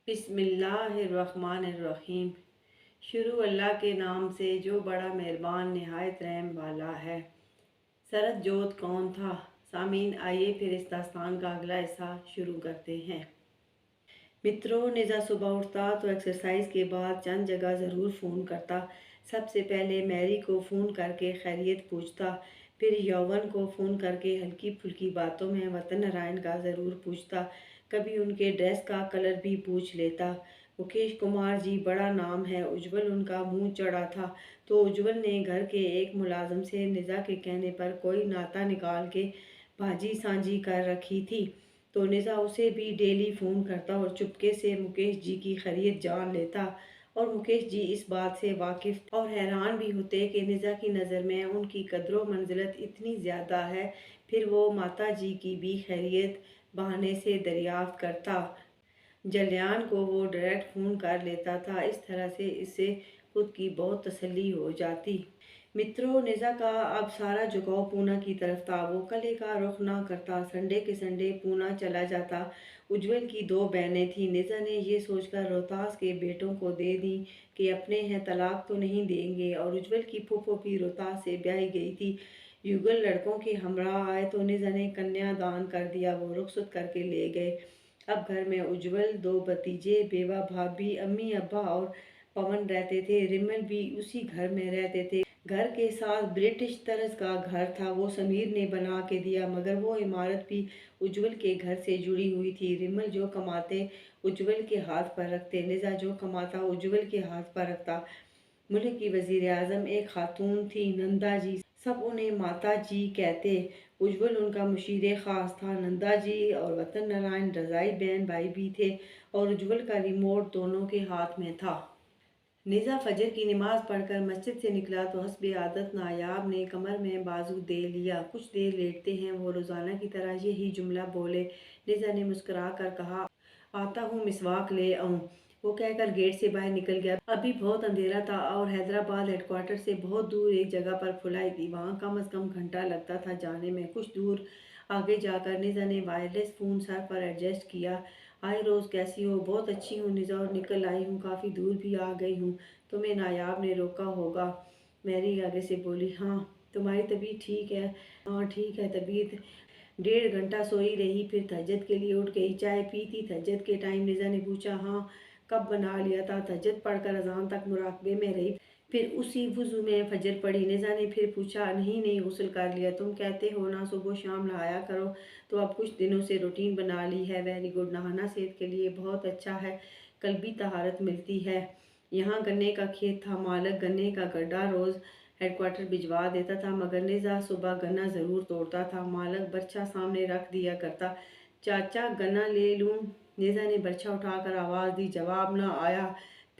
بسم اللہ الرحمن الرحیم۔ شروع اللہ کے نام سے جو بڑا مہربان نہایت رحم والا ہے۔ سرد جوت کون تھا؟ سامعین، آئیے پھر اس داستان کا اگلا حصہ شروع کرتے ہیں۔ متروں، نزا صبح اٹھتا تو ایکسرسائز کے بعد چند جگہ ضرور فون کرتا۔ سب سے پہلے میری کو فون کر کے خیریت پوچھتا، پھر یوون کو فون کر کے ہلکی پھلکی باتوں میں وطن نارائن کا ضرور پوچھتا، کبھی ان کے ڈریس کا کلر بھی پوچھ لیتا۔ مکیش کمار جی بڑا نام ہے، اجول ان کا منہ چڑھا تھا تو اجول نے گھر کے ایک ملازم سے نزا کے کہنے پر کوئی ناتا نکال کے بھاجی سانجی کر رکھی تھی، تو نزا اسے بھی ڈیلی فون کرتا اور چپکے سے مکیش جی کی خیریت جان لیتا، اور مکیش جی اس بات سے واقف اور حیران بھی ہوتے کہ نزا کی نظر میں ان کی قدر و منزلت اتنی زیادہ ہے۔ پھر وہ ماتا جی کی بھی خیریت بہانے سے دریافت کرتا۔ جلیان کو وہ ڈائریکٹ فون کر لیتا تھا، اس طرح سے اسے خود کی بہت تسلی ہو جاتی۔ متروں، نزا کا اب سارا جھکاؤ پونا کی طرف تھا۔ وہ قلعے کا رخ نہ کرتا، سنڈے کے سنڈے پونا چلا جاتا۔ اجول کی 2 بہنیں تھیں۔ نزا نے یہ سوچ کر روہتاس کے بیٹوں کو دے دی کہ اپنے ہیں طلاق تو نہیں دیں گے، اور اجول کی پھوپھو بھی روہتاس سے بیاہی گئی تھی۔ یوگل لڑکوں کے ہمراہ آئے تو نزا نے کنیا دان کر دیا، وہ رخصت کر کے لے گئے۔ اب گھر میں اجول، 2 بھتیجے، بیوہ بھابھی، امی ابا اور پون رہتے تھے۔ ریمل بھی اسی گھر میں رہتے تھے۔ گھر کے ساتھ برٹش طرز کا گھر تھا، وہ سمیر نے بنا کے دیا، مگر وہ عمارت بھی اجول کے گھر سے جڑی ہوئی تھی۔ ریمل جو کماتے اجول کے ہاتھ پر رکھتے، نزا جو کماتا اجول کے ہاتھ پر رکھتا۔ ملک کی وزیر اعظم ایک خاتون تھی، نندا جی، سب انہیں ماتا جی کہتے۔ اجول ان کا مشیر خاص تھا۔ نندا جی اور وطن نارائن رضاعی بہن بھائی بھی تھے، اور اجول کا ریموٹ دونوں کے ہاتھ میں تھا۔ نزا فجر کی نماز پڑھ کر مسجد سے نکلا تو حسب عادت نایاب نے کمر میں بازو دے لیا۔ کچھ دیر لیٹتے ہیں، وہ روزانہ کی طرح یہی جملہ بولے۔ نزا نے مسکرا کر کہا، آتا ہوں مسواک لے آؤں۔ وہ کہہ کر گیٹ سے باہر نکل گیا۔ ابھی بہت اندھیرا تھا اور حیدرآباد ہیڈ کوارٹر سے بہت دور ایک جگہ پر کھلائی تھی، وہاں کم از کم گھنٹہ لگتا تھا جانے میں۔ کچھ دور آگے جا کر نزا نے وائرلیس فون سر پر ایڈجسٹ کیا۔ ہائے روز، کیسی ہو؟ بہت اچھی ہوں نزا، اور نکل آئی ہوں، کافی دور بھی آ گئی ہوں۔ تمہیں نایاب نے روکا ہوگا؟ میری آگے سے بولی، ہاں۔ تمہاری طبیعت ٹھیک ہے؟ ہاں ٹھیک ہے طبیعت۔ 1.5 گھنٹہ سوئی رہی، پھر تہجد کے لیے اٹھ گئی۔ چائے پی تھی تہجد کے ٹائم؟ نزا نے پوچھا۔ ہاں۔ کب بنا لیا تھا؟ تہجد پڑھ کر اذان تک مراقبے میں رہی، پھر اسی وضو میں فجر پڑھی۔ نزا نے پھر پوچھا، نہیں غسل کر لیا؟ تم کہتے ہو نا صبح و شام نہایا کرو، تو اب کچھ دنوں سے روٹین بنا لی ہے۔ ویری گڈ، نہانا صحت کے لیے بہت اچھا ہے، قلبی طہارت ملتی ہے۔ یہاں گنے کا کھیت تھا، مالک گنے کا گڈھا روز ہیڈ کوارٹر بھجوا دیتا تھا، مگر نزا صبح گنا ضرور توڑتا تھا۔ مالک برچھا سامنے رکھ دیا کرتا۔ چاچا گنا لے لوں؟ نزا نے برچھا اٹھا کر آواز دی، جواب نہ آیا۔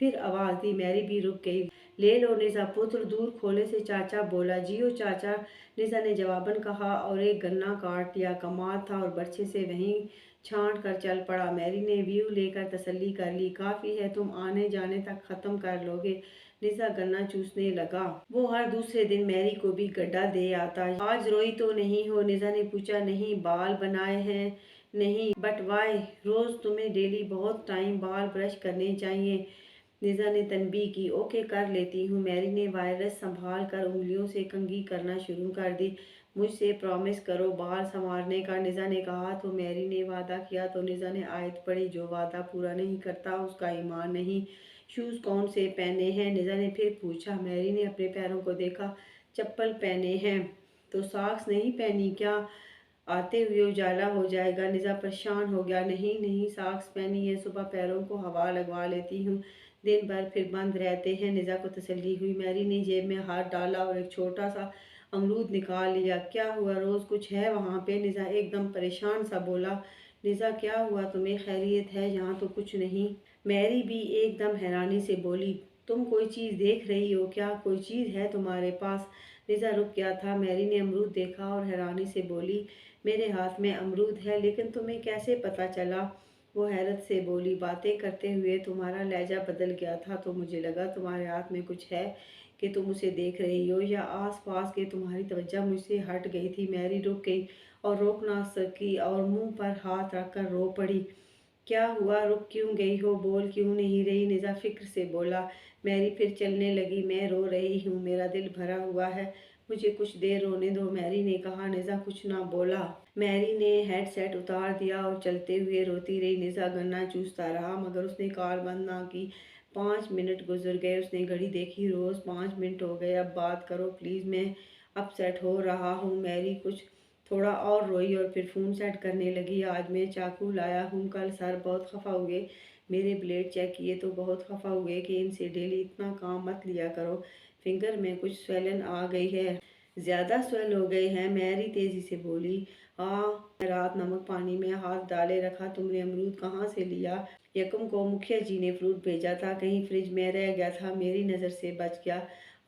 پھر آواز دی، میری بھی رک گئی۔ لے لو نزا پتر، دور کھولے سے چاچا بولا۔ جیو چاچا، نزا نے جواباً کہا، اور ایک گنا کاٹ لیا۔ کماد تھا اور برچھے سے وہیں چھانٹ کر چل پڑا۔ میری نے ویو لے کر تسلی کر لی، کافی ہے، تم آنے جانے تک ختم کر لو گے۔ نزا گنا چوسنے لگا۔ وہ ہر دوسرے دن میری کو بھی گڈھا دے آتا۔ آج روئی تو نہیں ہو؟ نزا نے پوچھا۔ نہیں، بال بنائے ہیں؟ نہیں، بٹ وائی؟ روز تمہیں ڈیلی بہت ٹائم بال برش کرنے چاہیے۔ نزا نے تنبیہ کی۔ اوکے، کر لیتی ہوں۔ میری نے وائرس سنبھال کر انگلیوں سے کنگھی کرنا شروع کر دی۔ مجھ سے پرامس کرو بال سنوارنے کا، نزا نے کہا۔ تو میری نے وعدہ کیا، تو نزا نے آیت پڑھی، جو وعدہ پورا نہیں کرتا اس کا ایمان نہیں۔ شوز کون سے پہنے ہیں؟ نزا نے پھر پوچھا۔ میری نے اپنے پیروں کو دیکھا۔ چپل پہنے ہیں۔ تو ساکس نہیں پہنی کیا؟ آتے ہوئے اجالا ہو جائے گا۔ نزا پریشان ہو گیا۔ نہیں ساکس پہنی ہے، صبح پیروں کو ہوا لگوا لیتی ہوں، دن بھر پھر بند رہتے ہیں۔ نزا کو تسلی ہوئی۔ میری نے جیب میں ہاتھ ڈالا اور ایک چھوٹا سا امرود نکال لیا۔ کیا ہوا روز، کچھ ہے وہاں پہ؟ نزا ایک دم پریشان سا بولا۔ نزا کیا ہوا تمہیں؟ خیریت ہے؟ یہاں تو کچھ نہیں۔ میری بھی ایک دم حیرانی سے بولی، تم کوئی چیز دیکھ رہی ہو کیا؟ کوئی چیز ہے تمہارے پاس؟ نزا رک گیا تھا۔ میری نے امرود دیکھا اور حیرانی سے بولی، میرے ہاتھ میں امرود ہے، لیکن تمہیں کیسے پتہ چلا؟ وہ حیرت سے بولی، باتیں کرتے ہوئے تمہارا لہجہ بدل گیا تھا، تو مجھے لگا تمہارے ہاتھ میں کچھ ہے کہ تم اسے دیکھ رہی ہو، یا آس پاس کہ تمہاری توجہ مجھ سے ہٹ گئی تھی۔ میری رک گئی اور روک نہ سکی اور منہ پر ہاتھ رکھ کر رو پڑی۔ کیا ہوا، رک کیوں گئی ہو، بول کیوں نہیں رہی؟ نزا فکر سے بولا۔ میری پھر چلنے لگی۔ میں رو رہی ہوں، میرا دل بھرا ہوا ہے، مجھے کچھ دیر رونے دو، میری نے کہا۔ نزا کچھ نہ بولا۔ میری نے ہیڈ سیٹ اتار دیا اور چلتے ہوئے روتی رہی۔ نزا گنا چوستا رہا مگر اس نے کال بند نہ کی۔ 5 منٹ گزر گئے۔ اس نے گھڑی دیکھی۔ روز 5 منٹ ہو گئے، اب بات کرو پلیز، میں اپ سیٹ ہو رہا ہوں۔ میری کچھ تھوڑا اور روئی اور پھر فون سیٹ کرنے لگی۔ آج میں چاقو لایا ہوں، کل سر بہت خفا ہوئے، میرے بلیڈ چیک کیے تو بہت خفا ہوئے کہ ان سے ڈیلی اتنا کام مت لیا کرو، فنگر میں کچھ سویلن آ گئی ہے، زیادہ سویل ہو گئی ہے۔ میری تیزی سے بولی۔ میں رات نمک پانی میں ہاتھ ڈالے رکھا، تم نے امرود کہاں سے لیا؟ یکم کو مکھیا جی نے فروٹ بھیجا تھا، کہیں فریج میں رہ گیا تھا، میری نظر سے بچ گیا۔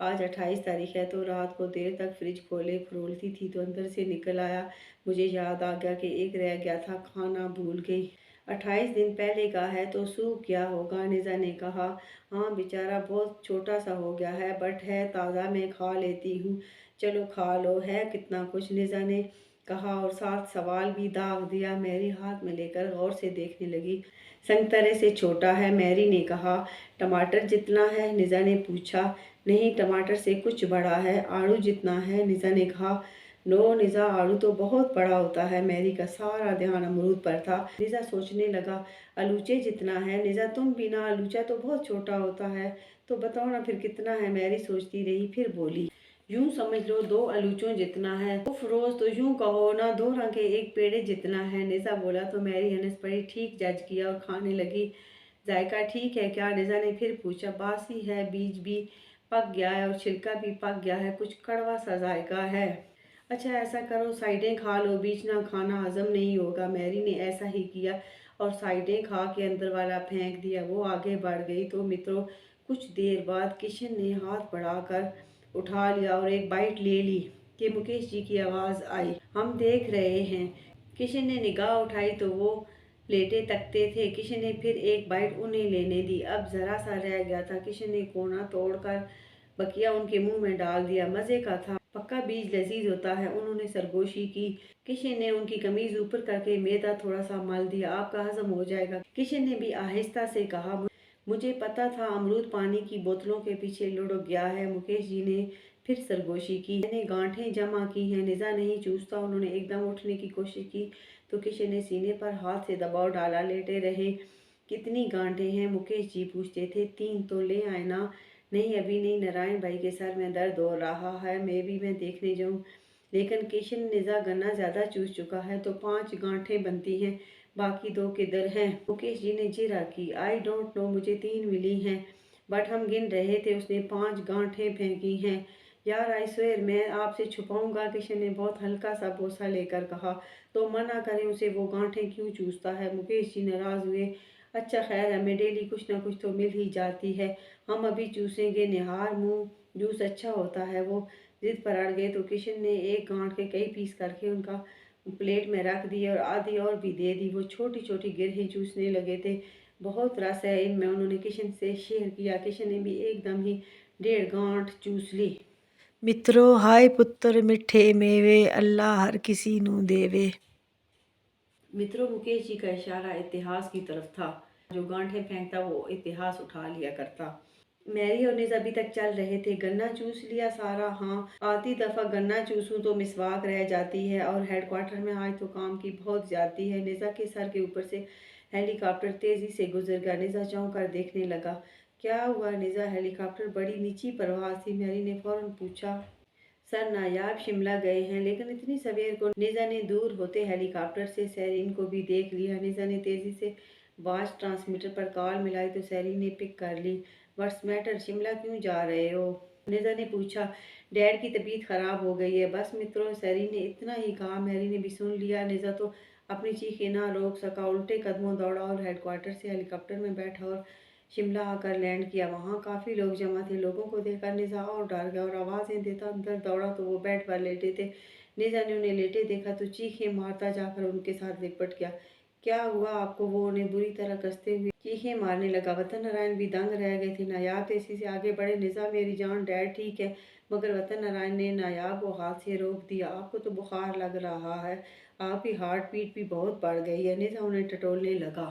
آج 28 تاریخ ہے تو رات کو دیر تک فریج کھولے فرولتی تھی تو اندر سے نکل آیا، مجھے یاد آ گیا کہ ایک رہ گیا تھا، کھانا بھول گئی۔ 28 دن پہلے کا ہے تو سوپ کیا ہوگا؟ نزا نے کہا۔ ہاں بیچارہ بہت چھوٹا سا ہو گیا ہے، بٹ ہے تازہ، میں کھا لیتی ہوں۔ چلو کھا لو، ہے کتنا کچھ، نزا نے کہا اور ساتھ سوال بھی داغ دیا۔ میری ہاتھ میں لے کر غور سے دیکھنے لگی۔ سنگترے سے چھوٹا ہے، میری نے کہا۔ ٹماٹر جتنا ہے؟ نزا نے پوچھا۔ نہیں، ٹماٹر سے کچھ بڑا ہے۔ آڑو جتنا ہے؟ نزا نے کہا۔ نو نزا، آڑو تو بہت بڑا ہوتا ہے۔ میری کا سارا دھیان امرود پر تھا۔ نزا سوچنے لگا۔ الوچے جتنا ہے؟ نزا تم بھی نا، الوچا تو بہت چھوٹا ہوتا ہے، تو بتاؤ نا پھر کتنا ہے؟ میری سوچتی رہی، پھر بولی۔ یوں سمجھ لو 2 الوچوں جتنا ہے۔ اف روز، تو یوں کہو نا 2 رنگ ایک پیڑے جتنا ہے، نزا بولا تو میری ہنس پڑی۔ ٹھیک جج کیا اور کھانے لگی۔ ذائقہ ٹھیک ہے کیا؟ نزا نے پھر پوچھا۔ باسی ہے، بیج بھی پک گیا ہے اور چھلکا بھی پک گیا ہے، کچھ کڑوا سا ذائقہ ہے۔ اچھا ایسا کرو سائیڈیں کھا لو، بیچ نہ کھانا، ہضم نہیں ہوگا۔ میری نے ایسا ہی کیا اور سائیڈیں کھا کے اندر والا پھینک دیا۔ وہ آگے بڑھ گئی تو مترو کچھ دیر بعد کشن نے ہاتھ بڑھا کر اٹھا لیا اور ایک بائٹ لے لی کہ مکیش جی کی آواز آئی۔ ہم دیکھ رہے ہیں۔ کشن نے نگاہ اٹھائی تو وہ لیٹے تکتے تھے۔ کشن نے پھر ایک بائٹ انہیں لینے دی، اب ذرا سا رہ گیا تھا۔ کشن نے کونا توڑ کر بکیا ان کے منہ میں ڈال دیا۔ مزے کا تھا، پکا بیج لذیذ ہوتا ہے۔ انہوں نے سرگوشی کی۔ کشن نے ان کی قمیض اوپر کر کے میدا تھوڑا سا مل دیا۔ آپ کا ہضم ہو جائے گا، کشن نے بھی آہستہ سے کہا۔ مجھے پتا تھا امرود پانی کی بوتلوں کے پیچھے لڑک گیا ہے۔ مکیش جی نے پھر سرگوشی کی۔ میں نے گانٹھیں جمع کی ہیں، نزا نہیں چوستا۔ انہوں نے ایک دم اٹھنے کی کوشش کی تو کشن نے سینے پر ہاتھ سے دباؤ ڈالا۔ لیٹے رہے۔ کتنی گانٹھیں ہیں؟ مکیش جی پوچھتے تھے۔ 3 تو لے آئے نا؟ نہیں ابھی نہیں، نارائن بھائی کے سر میں درد ہو رہا ہے، میں دیکھنے جاؤں؟ لیکن کشن، نزا گنا زیادہ چوس چکا ہے تو 5 گانٹھیں بنتی ہیں، باقی 2 کدھر ہیں؟ مکیش جی نے جرا کی۔ آئی ڈونٹ نو، مجھے 3 ملی ہیں، بٹ ہم گن رہے تھے، اس نے 5 گانٹھیں پھینکی ہیں۔ یار آئی سوئر میں آپ سے چھپاؤں گا، کشن نے بہت ہلکا سا بوسہ لے کر کہا۔ تو منع کریں اسے، وہ گانٹھیں کیوں چوستا ہے؟ مکیش جی ناراض ہوئے۔ اچھا خیر، ہمیں ڈیلی کچھ نہ کچھ تو مل ہی جاتی ہے، ہم ابھی چوسیں گے، نہار منہ جوس اچھا ہوتا ہے۔ وہ ضد پر اڑ گئے تو کشن نے ایک گانٹھ کے کئی پیس کر کے ان کا پلیٹ میں رکھ دیے اور آدھی اور بھی دے دی۔ وہ چھوٹی چھوٹی گرہیں چوسنے لگے تھے۔ بہت رس ہے ان میں، انہوں نے کشن سے شیئر کیا۔ کشن نے بھی ایک دم ہی 1.5 گانٹھ چوس لی۔ مترو ہائے پتر مٹھے میوے، اللہ ہر کسی نوں دیوے۔ مترو، مکیش جی کا اشارہ اتہاس کی طرف تھا، جو گانٹھیں پھینکتا وہ اتہاس اٹھا لیا کرتا۔ میری اور نزا ابھی تک چل رہے تھے۔ گنا چوس لیا سارا؟ ہاں، آتی دفعہ گنا چوسوں تو مسواک رہ جاتی ہے، اور ہیڈ کوارٹر میں آج تو کام کی بہت زیادتی ہے۔ نزا کے سر کے اوپر سے ہیلی کاپٹر تیزی سے گزر گیا۔ نزا چونک کر دیکھنے لگا۔ کیا ہوا نزا؟ ہیلی کاپٹر بڑی نیچی پرواز تھی۔ میری نے فوراً پوچھا۔ سر نایاب شملہ گئے ہیں، لیکن اتنی سویر کو نزا نے دور ہوتے ہیلی کاپٹر سے سیرین کو بھی دیکھ لیا۔ نزا نے تیزی سے واچ ٹرانسمیٹر پر کال ملائی تو سیرین نے پک کر لی۔ واٹس میٹر، شملہ کیوں جا رہے ہو؟ نزا نے پوچھا۔ ڈیڈ کی طبیعت خراب ہو گئی ہے بس مترو، سیرین نے اتنا ہی کہا۔ میری نے بھی سن لیا۔ نزا تو اپنی چیخیں نہ روک سکا، الٹے قدموں دوڑا اور ہیڈ کوارٹر سے ہیلی کاپٹر میں بیٹھا اور شملہ آ کر لینڈ کیا۔ وہاں کافی لوگ جمع تھے۔ لوگوں کو دیکھ کر نزا اور ڈر گیا اور آوازیں دیتا اندر دوڑا تو وہ بیڈ پر لیٹے تھے۔ نزا نے انہیں لیٹے دیکھا تو چیخیں مارتا جا کر ان کے ساتھ لپٹ گیا۔ کیا ہوا آپ کو؟ وہ انہیں بری طرح کستے ہوئے چیخیں مارنے لگا۔ وطن نارائن بھی دنگ رہ گئے تھے۔ نایاب تیزی سے آگے بڑھے۔ نزا میری جان، ڈیڈ ٹھیک ہے؟ مگر وطن نارائن نے نایاب کو ہاتھ سے روک دیا۔ آپ کو تو بخار لگ رہا ہے، آپ کی ہارٹ بیٹ بھی بہت بڑھ گئی ہے۔ نزا انہیں ٹٹولنے لگا۔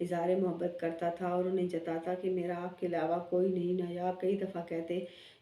اظہار محبت کرتا تھا اور انہیں جتاتا کہ میرا آپ کے علاوہ کوئی نہیں۔ نایاب کئی دفعہ کہتے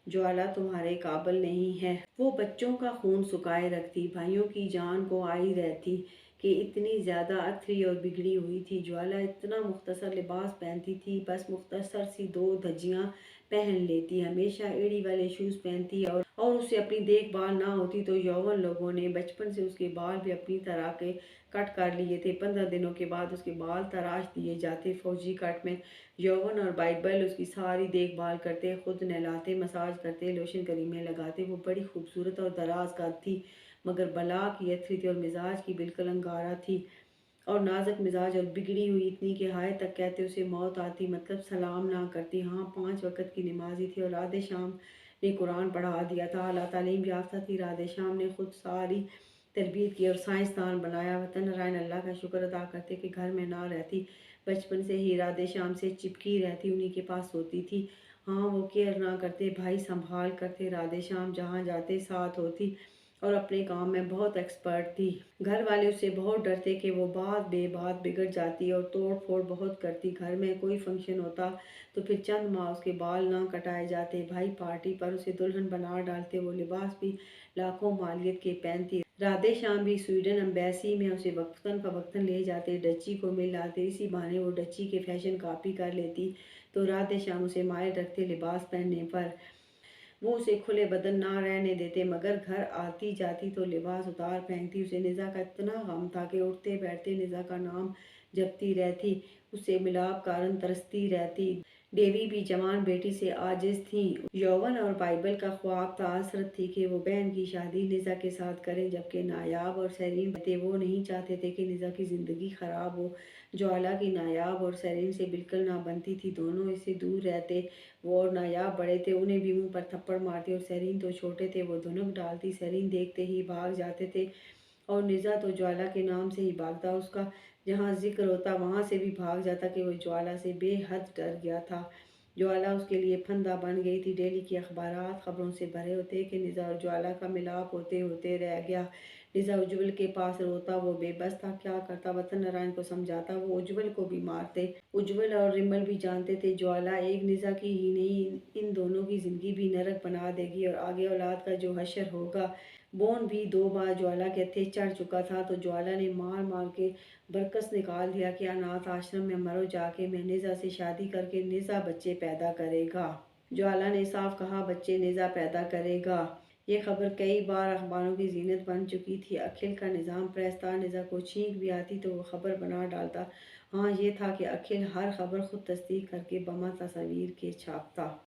جوالا تمہارے قابل نہیں ہے، وہ بچوں کا خون سکائے رکھتی، بھائیوں کی جان کو آئی رہتی کہ اتنی زیادہ اتھری اور بگڑی ہوئی تھی۔ جوالا اتنا مختصر لباس پہنتی تھی، بس مختصر سی 2 دھجیاں پہن لیتی، ہمیشہ ایڑی والے شوز پہنتی اور اسے اپنی دیکھ بھال نہ ہوتی تو یوون لوگوں نے بچپن سے اس کے بال بھی اپنی طرح کے کٹ کر لیے تھے۔ 15 دنوں کے بعد اس کے بال تراش دیے جاتے، فوجی کٹ میں۔ یوون اور بائبل اس کی ساری دیکھ بھال کرتے، خود نہلاتے، مساج کرتے، لوشن کریمیں لگاتے۔ وہ بڑی خوبصورت اور دراز قد تھی، مگر بلا کی اتھری تھی اور مزاج کی بالکل انگارہ تھی اور نازک مزاج اور بگڑی ہوئی اتنی کہ ہائے تک کہتے اسے موت آتی، مطلب سلام نہ کرتی۔ ہاں 5 وقت کی نمازی تھی اور رات شام نے قرآن پڑھا دیا تھا، اعلیٰ تعلیم یافتہ تھی۔ رات شام نے خود ساری تربیت کی اور سائنسدان بنایا۔ وطن نارائن اللہ کا شکر ادا کرتے کہ گھر میں نہ رہتی، بچپن سے ہی رات شام سے چپکی رہتی، انہی کے پاس سوتی تھی۔ ہاں وہ کیئر نہ کرتے، بھائی سنبھال کرتے، رات شام جہاں جاتے ساتھ ہوتی اور اپنے کام میں بہت ایکسپرٹ تھی۔ گھر والے اس سے بہت ڈرتے کہ وہ بات بے بات بگڑ جاتی اور توڑ پھوڑ بہت کرتی۔ گھر میں کوئی فنکشن ہوتا تو پھر چند ماہ اس کے بال نہ کٹائے جاتے، بھائی پارٹی پر اسے دلہن بنا ڈالتے، وہ لباس بھی لاکھوں مالیت کے پہنتی۔ رات شام بھی سویڈن ایمبیسی میں اسے وقتاً فوقتاً لے جاتے، ڈچی کو مل لاتے، اسی بہانے وہ ڈچی کے فیشن کاپی کر لیتی تو رات شام اسے مائل رکھتے لباس پہننے پر۔ وہ اسے کھلے بدن نہ رہنے دیتے، مگر گھر آتی جاتی تو لباس اتار پھینکتی۔ اسے نیزا کا اتنا غم تھا کہ اٹھتے بیٹھتے نیزا کا نام جپتی رہتی، اس سے ملاپ کارن ترستی رہتی۔ ڈیوی بھی جوان بیٹی سے عاجز تھیں۔ یوون اور بائبل کا خواب تھا، حسرت تھی کہ وہ بہن کی شادی نیزا کے ساتھ کریں، جبکہ نایاب اور سیرین تھے، وہ نہیں چاہتے تھے کہ نیزا کی زندگی خراب ہو۔ جوالا کی نایاب اور سیرین سے بالکل نہ بنتی تھی، دونوں اس سے دور رہتے۔ وہ اور نایاب بڑے تھے، انہیں بھی منہ پر تھپڑ مارتی اور سیرین تو چھوٹے تھے، وہ دھنک ڈالتی، سیرین دیکھتے ہی بھاگ جاتے تھے اور نیزا تو جوالا کے نام سے ہی بھاگتا، اس کا جہاں ذکر ہوتا وہاں سے بھی بھاگ جاتا کہ وہ جوالا سے بے حد ڈر گیا تھا۔ جوالا اس کے لیے پھندہ بن گئی تھی، ڈیلی کے اخبارات خبروں سے بھرے ہوتے کہ نیزا اور جوالا کا ملاپ ہوتے ہوتے رہ گیا۔ نیزا اجول کے پاس روتا، وہ بے بس تھا، کیا کرتا؟ وطن نارائن کو سمجھاتا، وہ اجول کو بھی مارتے۔ اجول اور ریمل بھی جانتے تھے جوالا ایک نیزا کی ہی نہیں ان دونوں کی زندگی بھی نرک بنا دے گی اور آگے اولاد کا جو حشر ہوگا۔ بون بھی 2 بار جوالا کے اتھے چڑھ چکا تھا تو جوالا نے مار مار کے برکس نکال دیا کہ اناتھ آشرم میں مرو جا کے، میں نیزا سے شادی کر کے نیزا بچے پیدا کرے گا۔ جوالا نے صاف کہا بچے نیزا پیدا کرے گا۔ یہ خبر کئی بار اخباروں کی زینت بن چکی تھی۔ اکھل کا نظام پریس تھا، نیزا کو چھینک بھی آتی تو وہ خبر بنا ڈالتا۔ ہاں یہ تھا کہ اکھل ہر خبر خود تصدیق کر کے بما تصاویر کے چھاپتا۔